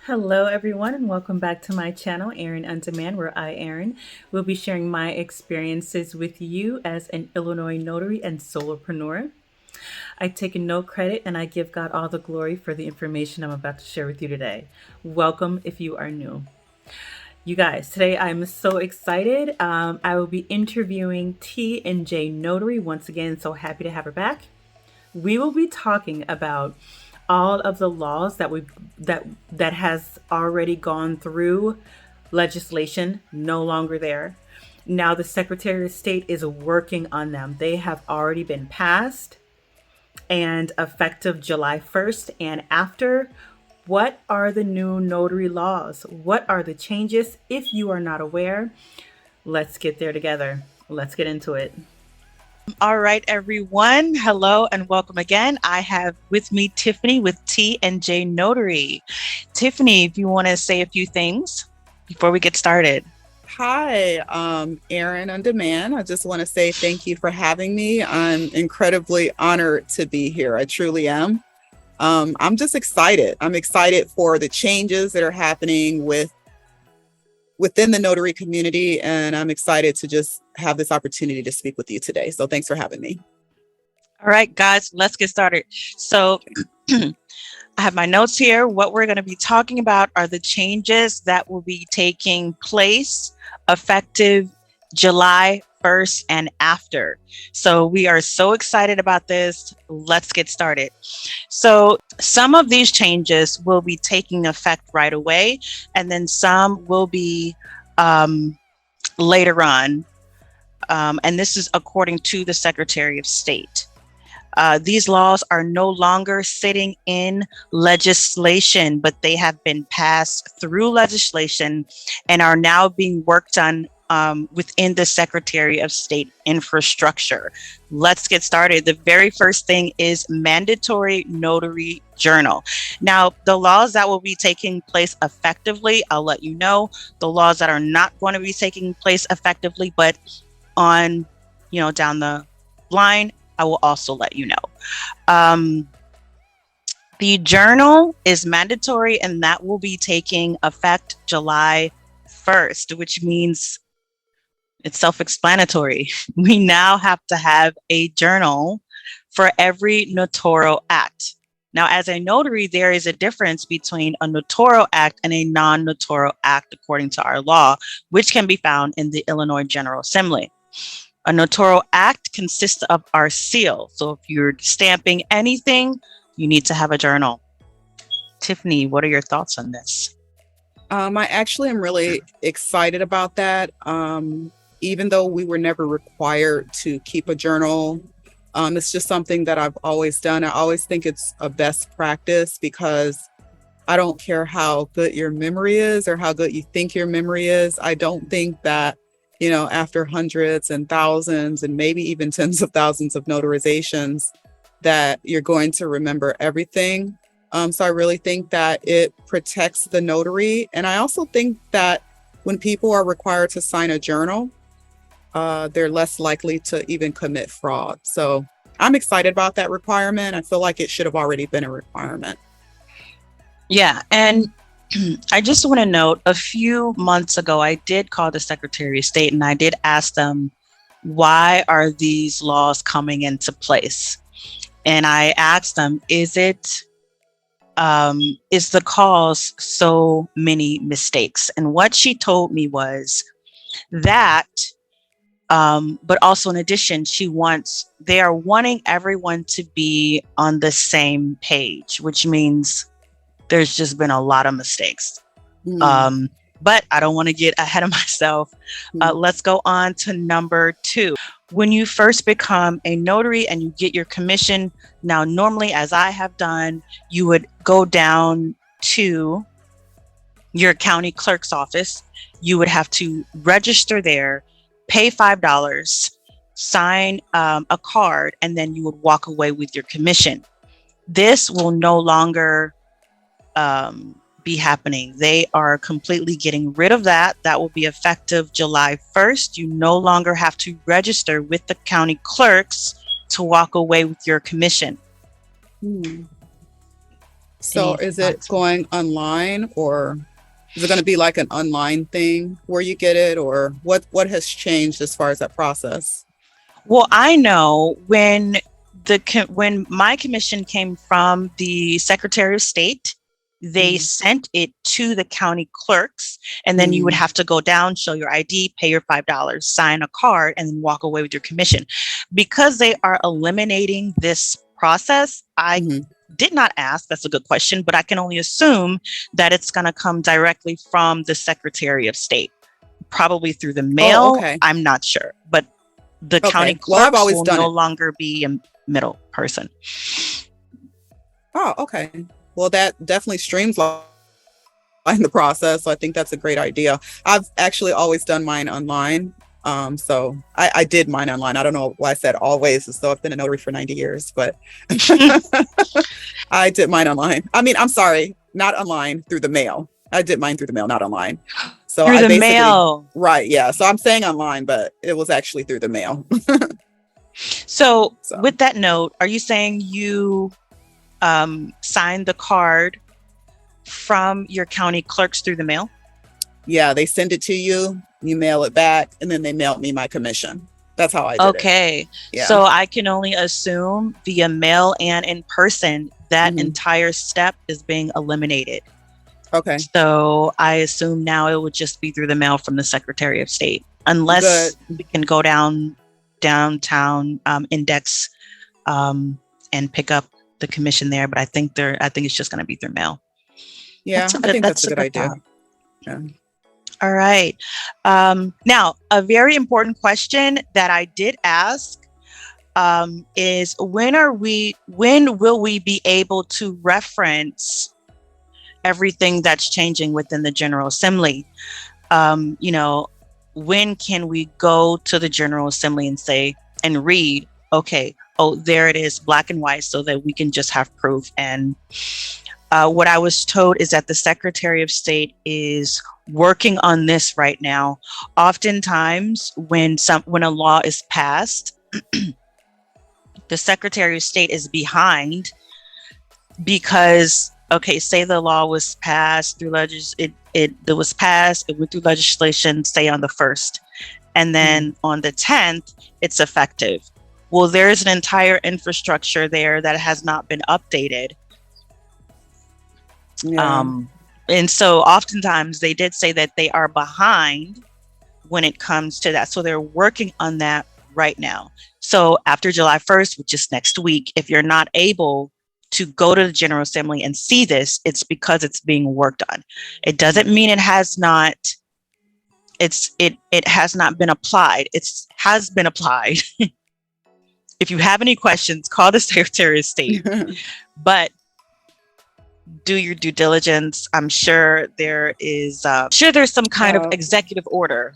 Hello, everyone, and welcome back to my channel, Erin On-Demand, where I, Erin, will be sharing my experiences with you as an Illinois notary and solopreneur. I take no credit and I give God all the glory for the information I'm about to share with you today. Welcome if you are new. You guys, today I'm so excited. I will be interviewing T and J Notary once again. So happy to have her back. We will be talking about all of the laws that has already gone through legislation, no longer there. Now the Secretary of State is working on them. They have already been passed and effective July 1st and after. What are the new notary laws? What are the changes? If you are not aware, let's get there together. Let's get into it. All right, everyone. Hello and welcome again. I have with me Tiffany with T and J Notary. Tiffany, if you want to say a few things before we get started. Hi, Erin On-Demand. I just want to say thank you for having me. I'm incredibly honored to be here. I truly am. I'm just excited. I'm excited for the changes that are happening within the notary community, and I'm excited to just have this opportunity to speak with you today. So thanks for having me. All right, guys, let's get started. So I have my notes here. What we're going to be talking about are the changes that will be taking place effective July 1st and after. So we are so excited about this. Let's get started. So some of these changes will be taking effect right away, and then some will be later on. And this is according to the Secretary of State. These laws are no longer sitting in legislation, but they have been passed through legislation and are now being worked on within the Secretary of State infrastructure. Let's get started. The very first thing is mandatory notary journal. Now, the laws that will be taking place effectively, I'll let you know. The laws that are not going to be taking place effectively, but on, down the line, I will also let you know. The journal is mandatory and that will be taking effect July 1st, which means it's self-explanatory. We now have to have a journal for every notarial act. Now, as a notary, there is a difference between a notarial act and a non-notarial act according to our law, which can be found in the Illinois General Assembly. A notarial act consists of our seal. So if you're stamping anything, you need to have a journal. Tiffany, what are your thoughts on this? I actually am really excited about that. Even though we were never required to keep a journal, it's just something that I've always done. I always think it's a best practice because I don't care how good your memory is or how good you think your memory is. I don't think that after hundreds and thousands and maybe even tens of thousands of notarizations that you're going to remember everything. So I really think that it protects the notary. And I also think that when people are required to sign a journal, they're less likely to even commit fraud. So I'm excited about that requirement. I feel like it should have already been a requirement. Yeah. And I just want to note, a few months ago, I did call the Secretary of State and I did ask them, why are these laws coming into place? And I asked them, is the cause so many mistakes? And what she told me was that, but also in addition, they are wanting everyone to be on the same page, which means there's just been a lot of mistakes. But I don't want to get ahead of myself. Let's go on to number 2. When you first become a notary and you get your commission, now normally, as I have done, you would go down to your county clerk's office. You would have to register there, pay $5, sign a card, and then you would walk away with your commission. This will no longer be happening. They are completely getting rid of that. That will be effective July 1st. You no longer have to register with the county clerks to walk away with your commission. So is it going online, or is it going to be like an online thing where you get it, or what has changed as far as that process? Well, I know when my commission came from the Secretary of State, they sent it to the county clerks, and then you would have to go down, show your ID, pay your $5, sign a card, and then walk away with your commission. Because they are eliminating this process, I did not ask. That's a good question, but I can only assume that it's going to come directly from the Secretary of State, probably through the mail. Oh, okay. I'm not sure, but the county clerks well, I've always will done no it. longer be a middle person. Oh, okay. Well, that definitely streamlines the process. So I think that's a great idea. I've actually always done mine online. So I did mine online. I don't know why I said always, as though I've been a notary for 90 years, but I did mine online. I mean, I'm sorry, not online, through the mail. I did mine through the mail, not online. So Through I the basically, mail. right. Yeah. So I'm saying online, but it was actually through the mail. So with that note, are you saying you signed the card from your county clerks through the mail? Yeah, they send it to you, you mail it back, and then they mailed me my commission. That's how I did it. Okay. Yeah. So I can only assume via mail and in person, that entire step is being eliminated. Okay. So I assume now it would just be through the mail from the Secretary of State, unless we can go downtown Index and pick up the commission there. But I think it's just going to be through mail. Yeah, I think that's a good idea. Yeah. All right. Now, a very important question that I did ask is when will we be able to reference everything that's changing within the General Assembly? When can we go to the General Assembly and say and read, okay, oh, there it is, black and white, so that we can just have proof. And what I was told is that the Secretary of State is working on this right now. Oftentimes, when a law is passed, the Secretary of State is behind because, okay, say the law was passed through it went through legislation, say on the 1st, and then on the 10th, it's effective. Well, there's an entire infrastructure there that has not been updated. Yeah. And so oftentimes they did say that they are behind when it comes to that. So they're working on that right now. So after July 1st, which is next week, if you're not able to go to the General Assembly and see this, it's because it's being worked on. It doesn't mean it has not been applied. It has been applied. If you have any questions, call the Secretary of State. But do your due diligence. I'm sure there's some kind of executive order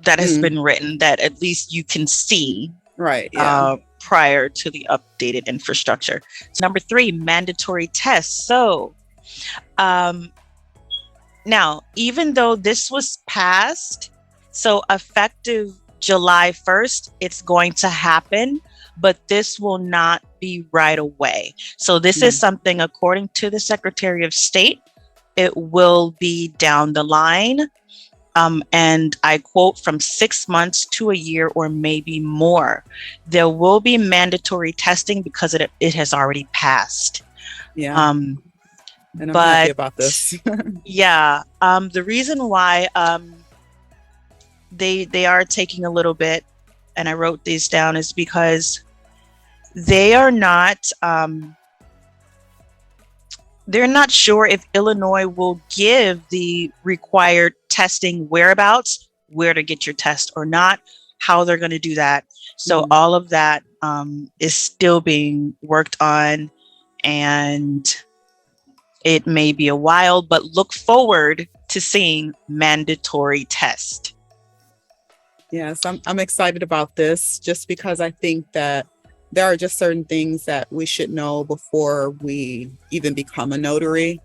that has been written that at least you can see right. Yeah. Prior to the updated infrastructure. So number 3, mandatory tests. So now, even though this was passed, so effective July 1st, it's going to happen, but this will not be right away. So this is something, according to the Secretary of State, it will be down the line. And I quote, from 6 months to a year or maybe more. There will be mandatory testing because it has already passed. Yeah. And I'm happy about this. Yeah. The reason why they are taking a little bit, and I wrote these down, is because they are not they're not sure if Illinois will give the required testing whereabouts, where to get your test or not, how they're going to do that. So all of that is still being worked on, and it may be a while, but look forward to seeing mandatory test. Yes, I'm excited about this, just because I think that there are just certain things that we should know before we even become a notary.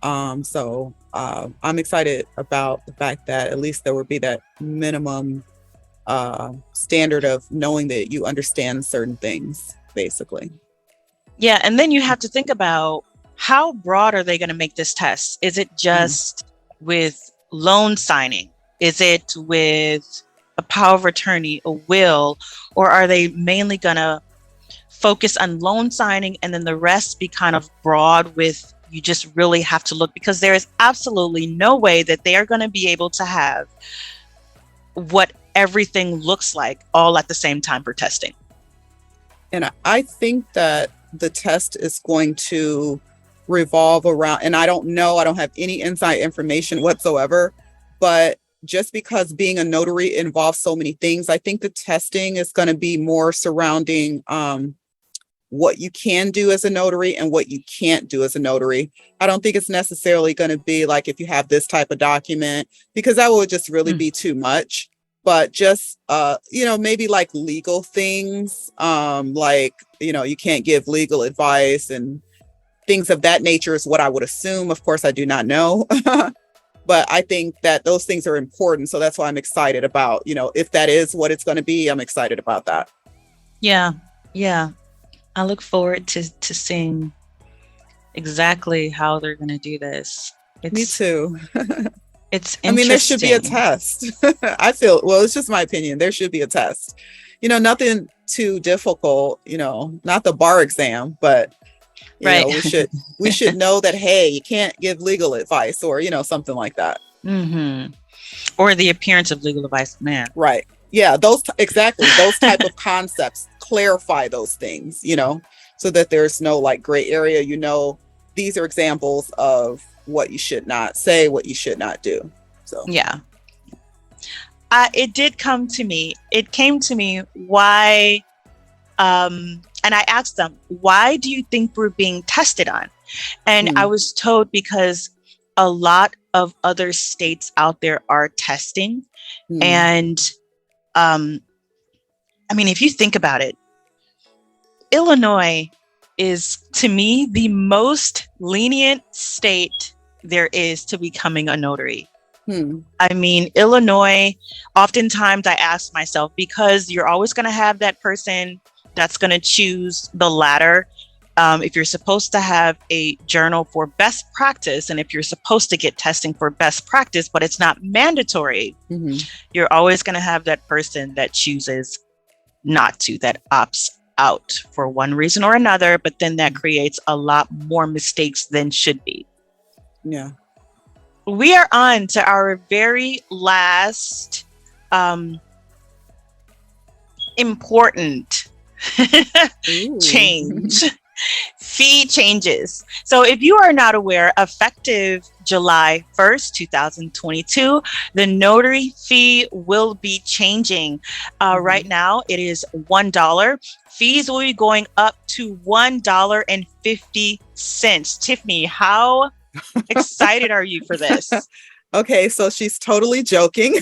So I'm excited about the fact that at least there will be that minimum standard of knowing that you understand certain things, basically. Yeah, and then you have to think about how broad are they going to make this test? Is it just with loan signing? Is it with a power of attorney, a will, or are they mainly going to focus on loan signing and then the rest be kind of broad with you just really have to look, because there is absolutely no way that they are going to be able to have what everything looks like all at the same time for testing. And I think that the test is going to revolve around, and I don't know, I don't have any inside information whatsoever, but just because being a notary involves so many things, I think the testing is going to be more surrounding what you can do as a notary and what you can't do as a notary. I don't think it's necessarily going to be like if you have this type of document, because that would just really be too much. But just, maybe like legal things, like, you can't give legal advice and things of that nature is what I would assume. Of course, I do not know. But I think that those things are important. So that's why I'm excited about, if that is what it's going to be, I'm excited about that. Yeah. Yeah. I look forward to seeing exactly how they're going to do this. Me too. It's interesting. I mean, there should be a test. I feel, well, it's just my opinion. There should be a test. Nothing too difficult, not the bar exam, but right. we should know that, hey, you can't give legal advice or, something like that. Mm-hmm. Or the appearance of legal advice, man. Right. Yeah, exactly. Those type of concepts, clarify those things, so that there's no like gray area, these are examples of what you should not say, what you should not do. So, yeah. It did come to me. It came to me why, and I asked them, why do you think we're being tested on? And I was told because a lot of other states out there are testing. And I mean, if you think about it, Illinois is, to me, the most lenient state there is to becoming a notary. I mean, Illinois, oftentimes I ask myself, because you're always going to have that person that's going to choose the latter. If you're supposed to have a journal for best practice, and if you're supposed to get testing for best practice, but it's not mandatory, you're always going to have that person that chooses not to, that opts out for one reason or another, but then that creates a lot more mistakes than should be. Yeah. We are on to our very last important change. Fee changes. So if you are not aware, effective July 1st, 2022, the notary fee will be changing. Right now, it is $1. Fees will be going up to $1.50. Tiffany, how excited are you for this? Okay, so she's totally joking.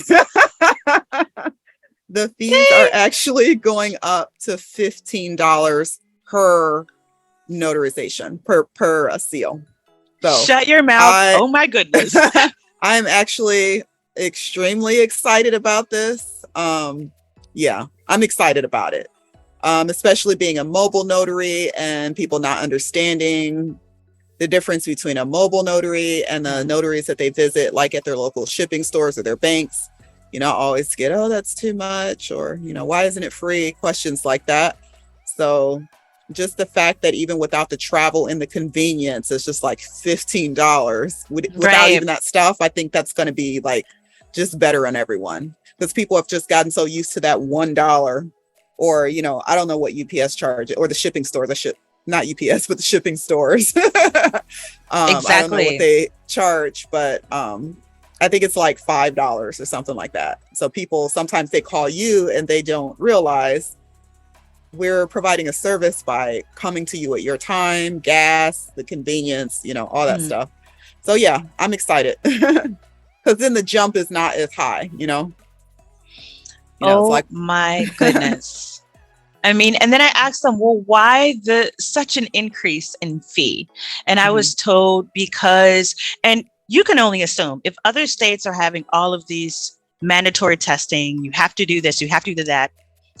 The fees are actually going up to $15 per notarization, per seal. So shut your mouth. Oh my goodness. I'm actually extremely excited about this. Yeah, I'm excited about it. Especially being a mobile notary and people not understanding the difference between a mobile notary and the notaries that they visit, like at their local shipping stores or their banks. Always get, oh, that's too much, or, why isn't it free? Questions like that. So just the fact that even without the travel and the convenience, it's just like $15 without even that stuff. I think that's going to be like just better on everyone, because people have just gotten so used to that $1, or, I don't know what UPS charge, or the shipping stores. Not UPS, but the shipping stores. Exactly. I don't know what they charge, but I think it's like $5 or something like that. So people, sometimes they call you and they don't realize we're providing a service by coming to you at your time, gas, the convenience, all that stuff. So yeah, I'm excited, because then the jump is not as high, oh, it's like, my goodness. I mean, and then I asked them, well, why such an increase in fee? And I was told because, and you can only assume, if other states are having all of these mandatory testing, you have to do this, you have to do that.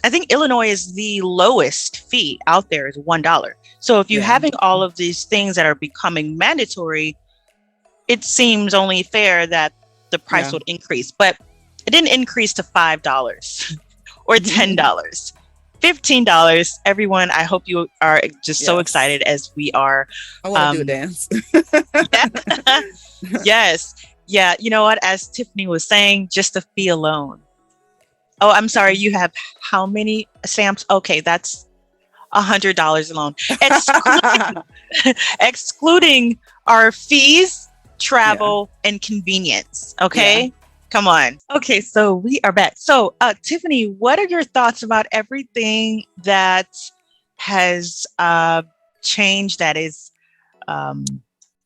I think Illinois is the lowest fee out there is $1. So if you're having all of these things that are becoming mandatory, it seems only fair that the price would increase. But it didn't increase to $5 or $10. $15. Everyone, I hope you are just so excited as we are. I want to do a dance. Yes. Yeah. You know what? As Tiffany was saying, just the fee alone. Oh, I'm sorry. You have how many stamps? Okay, that's $100 alone. Excluding our fees, travel, and convenience. Okay. Yeah. Come on. Okay, so we are back. So, Tiffany, what are your thoughts about everything that has changed, that is in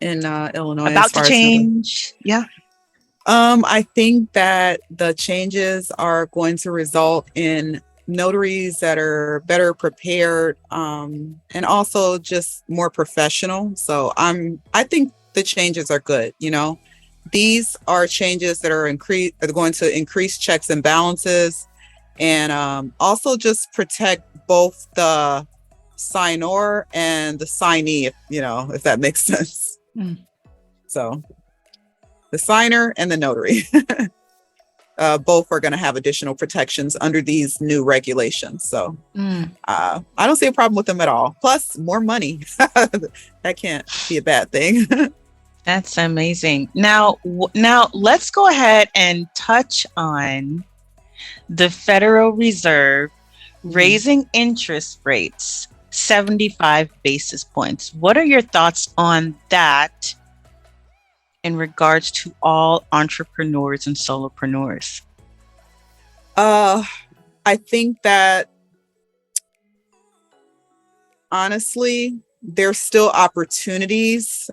Illinois about to change? Yeah. I think that the changes are going to result in notaries that are better prepared, and also just more professional. So I think the changes are good. You know, these are changes that are going to increase checks and balances, and also just protect both the signor and the signee, if that makes sense. So the signer and the notary, both are going to have additional protections under these new regulations. So I don't see a problem with them at all. Plus, more money. That can't be a bad thing. That's amazing. Now let's go ahead and touch on the Federal Reserve raising interest rates 75 basis points. What are your thoughts on that in regards to all entrepreneurs and solopreneurs? I think that honestly, there's still opportunities.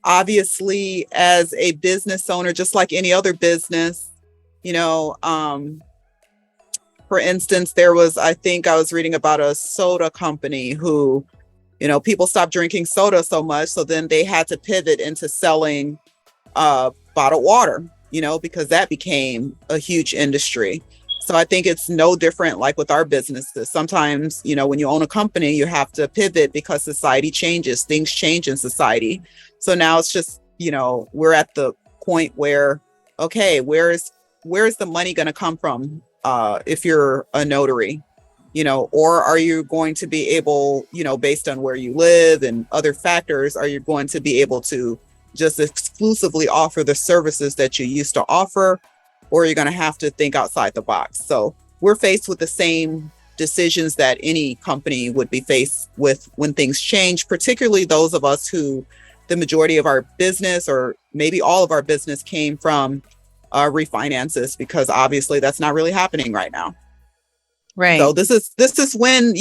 Obviously, as a business owner, just like any other business, for instance, I think I was reading about a soda company who, people stopped drinking soda so much. So then they had to pivot into selling bottled water, because that became a huge industry. So I think it's no different like with our businesses. Sometimes, when you own a company, you have to pivot because society changes, things change in society. So now it's just, we're at the point where, okay, where's the money going to come from if you're a notary, or are you going to be able, based on where you live and other factors, are you going to be able to just exclusively offer the services that you used to offer, or you're going to have to think outside the box? So we're faced with the same decisions that any company would be faced with when things change, particularly those of us who the majority of our business, or maybe all of our business, came from refinances, because obviously that's not really happening right now. Right. So this is when,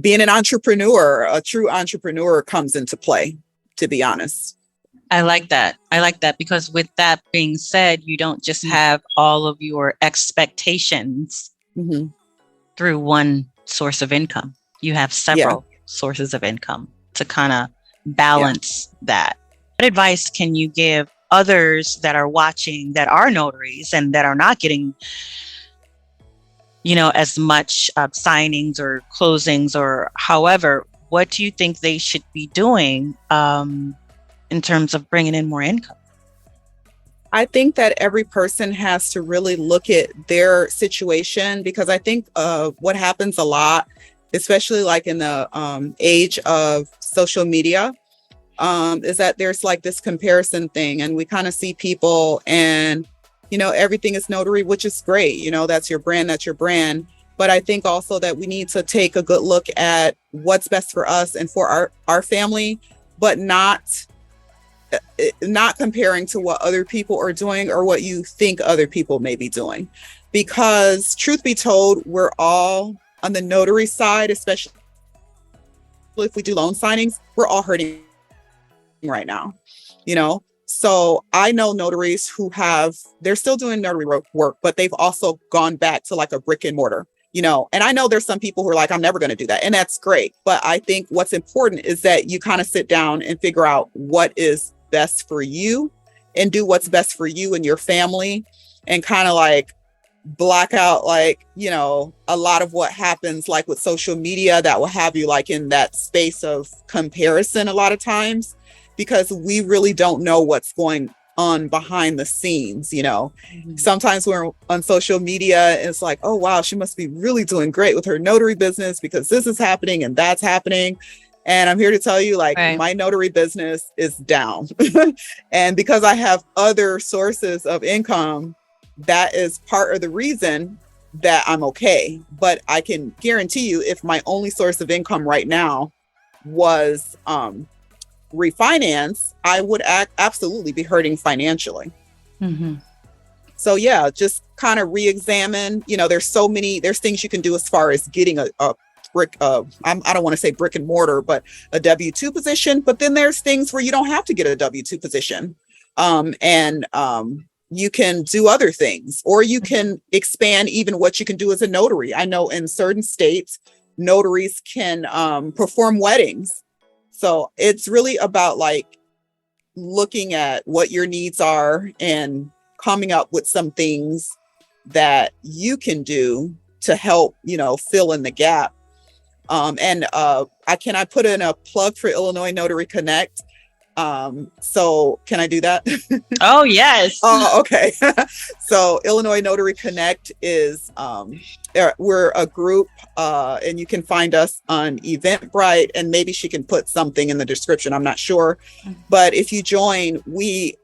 being an entrepreneur, a true entrepreneur, comes into play, to be honest. I like that. Because with that being said, you don't just have all of your expectations through one source of income. You have several sources of income to kind of balance that. What advice can you give others that are watching, that are notaries and that are not getting, as much signings or closings, or however? What do you think they should be doing in terms of bringing in more income? I think that every person has to really look at their situation, because I think what happens a lot, especially like in the age of social media, is that there's like this comparison thing, and we kind of see people and, everything is notary, which is great. That's your brand. But I think also that we need to take a good look at what's best for us and for our family, but not comparing to what other people are doing or what you think other people may be doing. Because truth be told, we're all on the notary side, especially if we do loan signings, we're all hurting right now, So I know notaries who they're still doing notary work, but they've also gone back to like a brick and mortar, and I know there's some people who are like, I'm never going to do that. And that's great. But I think what's important is that you kind of sit down and figure out what is best for you and do what's best for you and your family, and kind of like block out, like, a lot of what happens, like with social media, that will have you like in that space of comparison a lot of times, because we really don't know what's going on behind the scenes. Mm-hmm. Sometimes we're on social media and it's like, oh wow, she must be really doing great with her notary business because this is happening and that's happening. And I'm here to tell you, like, Right. my notary business is down. And because I have other sources of income, that is part of the reason that I'm okay. But I can guarantee you, if my only source of income right now was refinance, I would absolutely be hurting financially. Mm-hmm. So yeah, just kind of re-examine. There's things you can do as far as getting a brick. I don't want to say brick and mortar, but a W-2 position. But then there's things where you don't have to get a W-2 position, and you can do other things, or you can expand even what you can do as a notary. I know in certain states, notaries can perform weddings. So it's really about like looking at what your needs are and coming up with some things that you can do to help, fill in the gap. I put in a plug for Illinois Notary Connect. So can I do that? Oh, yes. Oh, okay. So Illinois Notary Connect is, we're a group, and you can find us on Eventbrite, and maybe she can put something in the description. I'm not sure. But if you join, we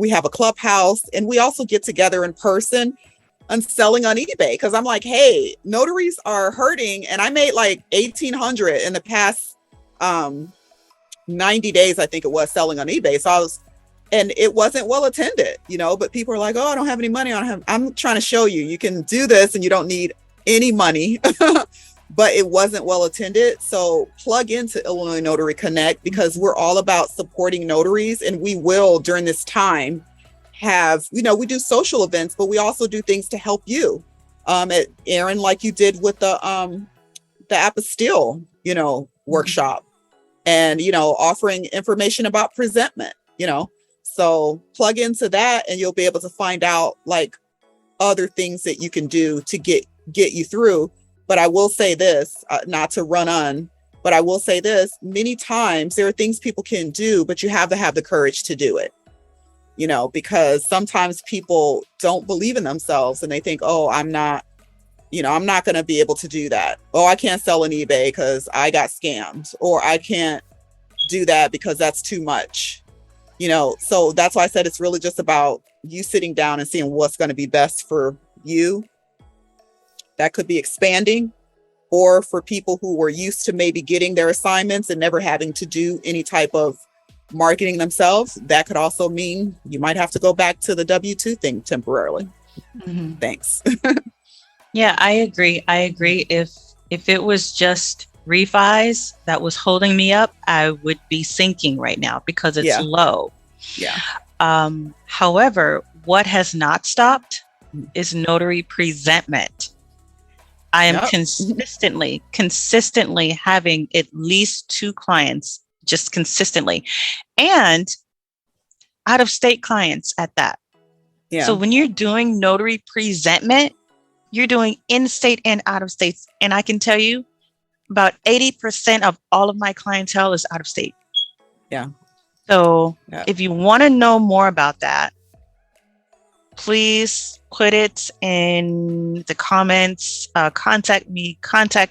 have a clubhouse, and we also get together in person and selling on eBay. Cause I'm like, hey, notaries are hurting. And I made like 1,800 in the past, 90 days, I think it was, selling on eBay. So and it wasn't well attended, but people are like, oh, I don't have any money. I'm trying to show you, you can do this and you don't need any money, but it wasn't well attended. So plug into Illinois Notary Connect, because we're all about supporting notaries, and we will during this time have, we do social events, but we also do things to help you. Aaron, like you did with the apostille, workshop, and, offering information about presentment, so plug into that and you'll be able to find out like other things that you can do to get you through. But I will say this, not to run on, but I will say this, many times there are things people can do, but you have to have the courage to do it, because sometimes people don't believe in themselves and they think, oh, I'm not going to be able to do that. Oh, I can't sell on eBay because I got scammed, or I can't do that because that's too much. So that's why I said it's really just about you sitting down and seeing what's going to be best for you. That could be expanding, or for people who were used to maybe getting their assignments and never having to do any type of marketing themselves. That could also mean you might have to go back to the W-2 thing temporarily. Mm-hmm. Thanks. Yeah, I agree. If it was just refis that was holding me up, I would be sinking right now because it's low. Yeah. However, what has not stopped is notary presentment. I am consistently having at least 2 clients, just consistently, and out of state clients at that. Yeah. So when you're doing notary presentment, you're doing in-state and out of states. And I can tell you about 80% of all of my clientele is out of state. Yeah. So if you want to know more about that, please put it in the comments, contact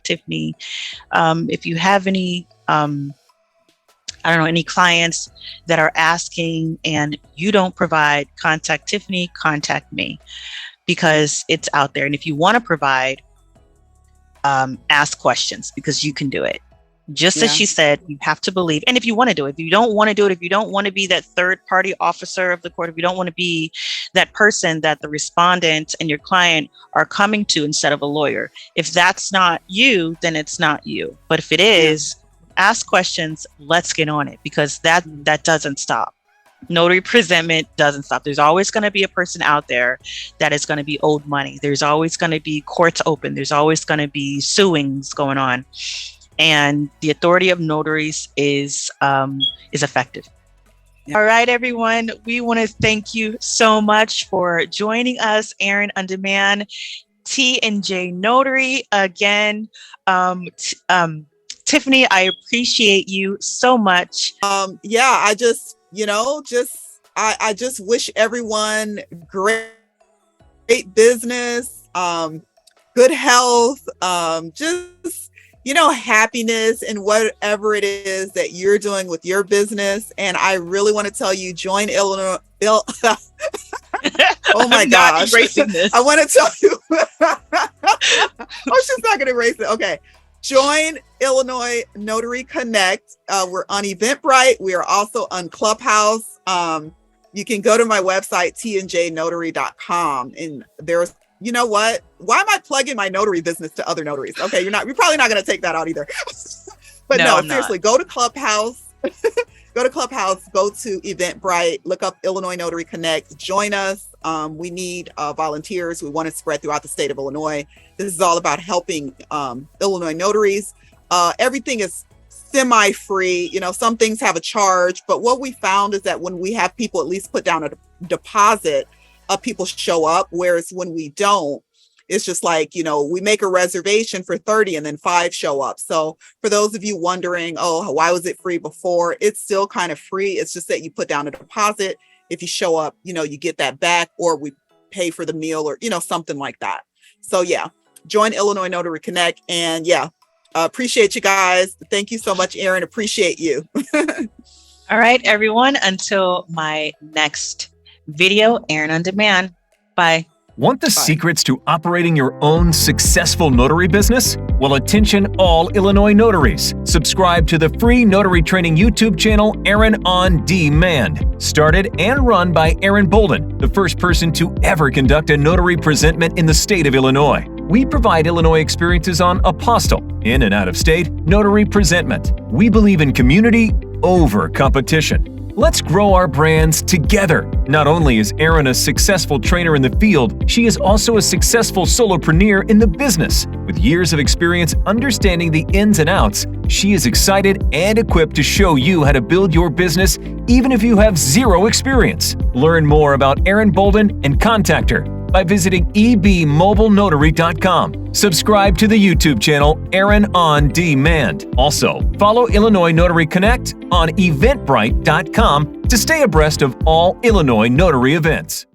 Tiffany. If you have any, any clients that are asking and you don't provide, contact Tiffany, contact me, because it's out there. And if you want to provide, ask questions, because you can do it. Just as she said, you have to believe. And if you want to do it, if you don't want to do it, if you don't want to be that third party officer of the court, if you don't want to be that person that the respondent and your client are coming to instead of a lawyer, if that's not you, then it's not you. But if it is, ask questions. Let's get on it, because that doesn't stop. Notary presentment doesn't stop. There's always going to be a person out there that is going to be owed money. There's always going to be courts open. There's always going to be suings going on. And the authority of notaries is effective. All right, everyone. We want to thank you so much for joining us, Aaron On-Demand, T&J Notary. Again, Tiffany, I appreciate you so much. I just, I just wish everyone great business, good health, just, happiness in whatever it is that you're doing with your business. And I really want to tell you, join Illinois. Oh my gosh. I want to tell you. Oh, she's not going to erase it. Okay. Join Illinois Notary Connect. We're on Eventbrite. We are also on Clubhouse. You can go to my website, tandjnotary.com. And there's, you know what? Why am I plugging my notary business to other notaries? Okay, you're probably not going to take that out either. But no, seriously, go to Clubhouse. Go to Clubhouse, go to Eventbrite, look up Illinois Notary Connect, join us. We need volunteers. We want to spread throughout the state of Illinois. This is all about helping Illinois notaries. Everything is semi-free. Some things have a charge, but what we found is that when we have people at least put down a deposit, people show up. Whereas when we don't, it's just like, we make a reservation for 30 and then 5 show up. So for those of you wondering, why was it free before? It's still kind of free. It's just that you put down a deposit. If you show up, you get that back, or we pay for the meal, or, something like that. So yeah, join Illinois Notary Connect. And appreciate you guys. Thank you so much, Aaron. Appreciate you. All right, everyone. Until my next video, Aaron On-Demand. Bye. Want the secrets to operating your own successful notary business? Well, attention all Illinois notaries. Subscribe to the free notary training YouTube channel, Aaron On-Demand. Started and run by Aaron Bolden, the first person to ever conduct a notary presentment in the state of Illinois. We provide Illinois experiences on apostille, in and out of state, notary presentment. We believe in community over competition. Let's grow our brands together. Not only is Erin a successful trainer in the field, she is also a successful solopreneur in the business. With years of experience understanding the ins and outs, she is excited and equipped to show you how to build your business even if you have zero experience. Learn more about Erin Bolden and contact her by visiting ebmobilenotary.com. Subscribe to the YouTube channel Aaron On-Demand. Also, follow Illinois Notary Connect on eventbrite.com to stay abreast of all Illinois notary events.